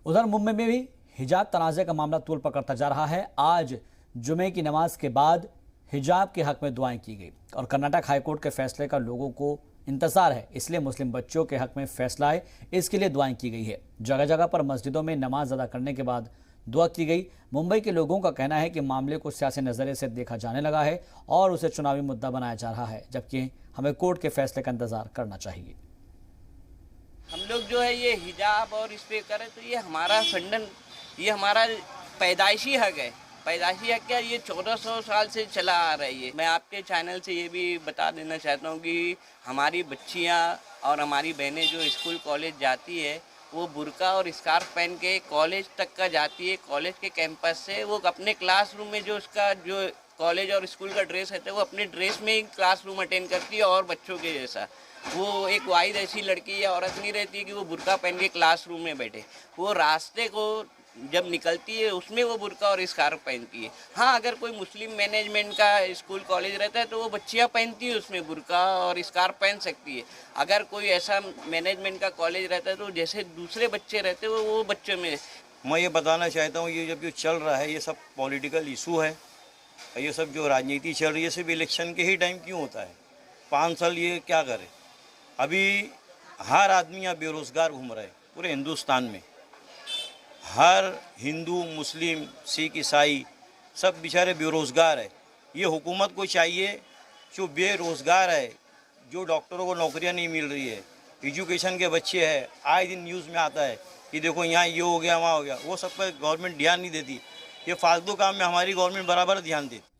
उधर मुंबई में भी हिजाब तनाज़े का मामला तूल पकड़ता जा रहा है। आज जुमे की नमाज के बाद हिजाब के हक में दुआएं की गई और कर्नाटक हाईकोर्ट के फैसले का लोगों को इंतजार है, इसलिए मुस्लिम बच्चों के हक में फैसला आए इसके लिए दुआएं की गई है। जगह जगह पर मस्जिदों में नमाज अदा करने के बाद दुआ की गई। मुंबई के लोगों का कहना है कि मामले को सियासी नजरिए से देखा जाने लगा है और उसे चुनावी मुद्दा बनाया जा रहा है, जबकि हमें कोर्ट के फैसले का इंतजार करना चाहिए। हम लोग जो है ये हिजाब और इस पे करें तो ये हमारा ये हमारा पैदाइशी हक है। पैदाइशी हक क्या, ये 1400 साल से चला आ रही है। मैं आपके चैनल से ये भी बता देना चाहता हूँ कि हमारी बच्चियाँ और हमारी बहनें जो स्कूल कॉलेज जाती है वो बुर्का और स्कार्फ पहन के कॉलेज तक का जाती है। कॉलेज के कैंपस से वो अपने क्लासरूम में जो उसका जो कॉलेज और स्कूल का ड्रेस रहता है वो अपने ड्रेस में ही क्लासरूम अटेंड करती है और बच्चों के जैसा। वो एक वाहिद ऐसी लड़की या औरत नहीं रहती है कि वो बुर्का पहन के क्लासरूम में बैठे। वो रास्ते को जब निकलती है उसमें वो बुर्का और स्कार्फ पहनती है। हाँ, अगर कोई मुस्लिम मैनेजमेंट का स्कूल कॉलेज रहता है तो वो बच्चियाँ पहनती है उसमें बुर्का और स्कार्फ पहन सकती है। अगर कोई ऐसा मैनेजमेंट का कॉलेज रहता है तो जैसे दूसरे बच्चे रहते हैं वो बच्चों में। मैं ये बताना चाहता हूँ, ये जब जो चल रहा है ये सब पॉलिटिकल इशू है। ये सब जो राजनीति चल रही है सिर्फ इलेक्शन के ही टाइम क्यों होता है? 5 साल ये क्या करे? अभी हर आदमी यहाँ बेरोज़गार घूम रहा है पूरे हिंदुस्तान में। हर हिंदू, मुस्लिम, सिख, ईसाई सब बेचारे बेरोज़गार है। ये हुकूमत को चाहिए जो बेरोज़गार है, जो डॉक्टरों को नौकरियां नहीं मिल रही है, एजुकेशन के बच्चे हैं, आए दिन न्यूज़ में आता है कि देखो यहाँ ये हो गया, वहाँ हो गया, वो सब पर गवर्नमेंट ध्यान नहीं देती। ये फालतू काम में हमारी गवर्नमेंट बराबर ध्यान देती।